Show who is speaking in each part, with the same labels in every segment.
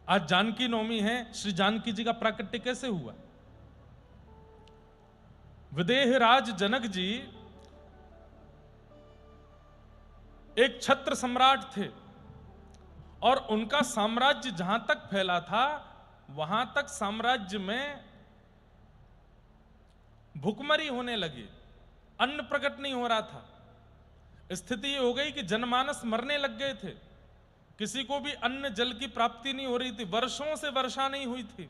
Speaker 1: आज जानकी नवमी है, श्री जानकी जी का प्राकट्य कैसे हुआ? विदेहराज जनक जी एक छत्र सम्राट थे और उनका साम्राज्य जहां तक फैला था वहां तक साम्राज्य में भुखमरी होने लगी, अन्न प्रकट नहीं हो रहा था। स्थिति ये हो गई कि जनमानस मरने लग गए थे, किसी को भी अन्न जल की प्राप्ति नहीं हो रही थी, वर्षों से वर्षा नहीं हुई थी।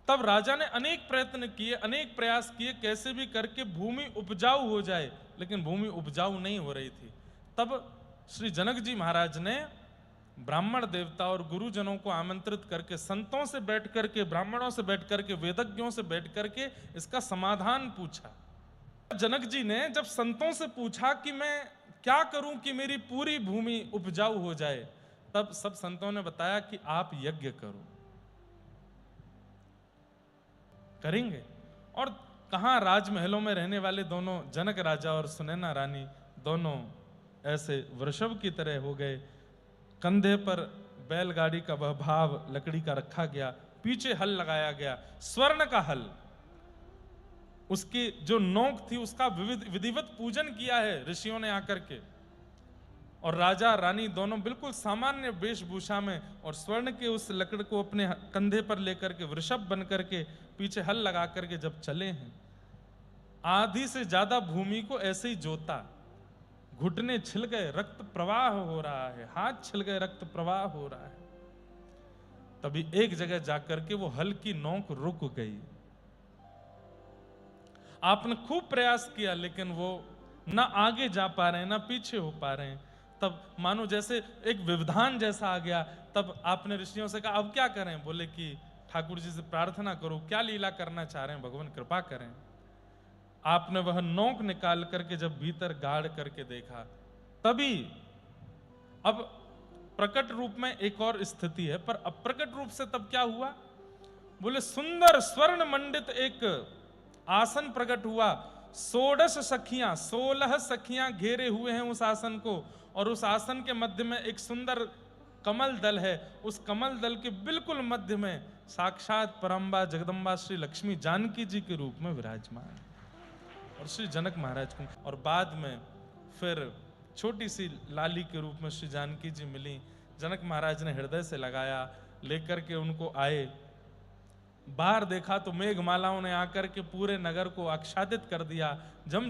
Speaker 1: तब राजा ने अनेक प्रयत्न किए, अनेक प्रयास किए, कैसे भी करके भूमि उपजाऊ हो जाए, लेकिन भूमि उपजाऊ नहीं हो रही थी। तब श्री जनक जी महाराज ने ब्राह्मण देवता और गुरुजनों को आमंत्रित करके, संतों से बैठ करके, ब्राह्मणों से बैठ करके, वेदज्ञों से बैठ करके इसका समाधान पूछा। जनक जी ने जब संतों से पूछा कि मैं क्या करूं कि मेरी पूरी भूमि उपजाऊ हो जाए, तब सब संतों ने बताया कि आप यज्ञ करो। करेंगे। और कहां राजमहलों में रहने वाले दोनों जनक राजा और सुनैना रानी दोनों ऐसे वृषभ की तरह हो गए। कंधे पर बैलगाड़ी का वह भाव लकड़ी का रखा गया, पीछे हल लगाया गया, स्वर्ण का हल, उसकी जो नोक थी उसका विधिवत पूजन किया है ऋषियों ने आकर के। और राजा रानी दोनों बिल्कुल सामान्य वेशभूषा में और स्वर्ण के उस लकड़ को अपने कंधे पर लेकर के वृषभ बन करके पीछे हल लगा करके जब चले हैं, आधी से ज्यादा भूमि को ऐसे ही जोता, घुटने छिल गए, रक्त प्रवाह हो रहा है, हाथ छिल गए, रक्त प्रवाह हो रहा है। तभी एक जगह जाकर के वो हल की नोक रुक गई। आपने खूब प्रयास किया लेकिन वो ना आगे जा पा रहे हैं ना पीछे हो पा रहे हैं। तब मानो जैसे एक व्यवधान जैसा आ गया। तब आपने ऋषियों से कहा अब क्या करें? बोले कि ठाकुर जी से प्रार्थना करो, क्या लीला करना चाह रहे हैं, भगवान कृपा करें। आपने वह नोक निकाल करके जब भीतर गाड़ करके देखा, तभी अब प्रकट रूप में एक और स्थिति है, पर अप्रकट रूप से तब क्या हुआ? बोले सुंदर स्वर्ण मंडित एक आसन प्रकट हुआ। 16 सखियां घेरे हुए हैं उस आसन को, और उस आसन के मध्य में एक सुंदर कमल दल है। उस कमल दल के बिल्कुल मध्य में साक्षात परम्बा जगदम्बा श्री लक्ष्मी जानकी जी के रूप में विराजमान और श्री जनक महाराज को। और बाद में फिर छोटी सी लाली के रूप में श्री जानकी जी मिली। जनक महाराज ने हृदय से लगाया, लेकर के उनको आए। बाहर देखा तो मेघमालाओं ने आकर के पूरे नगर को आच्छादित कर दिया। जम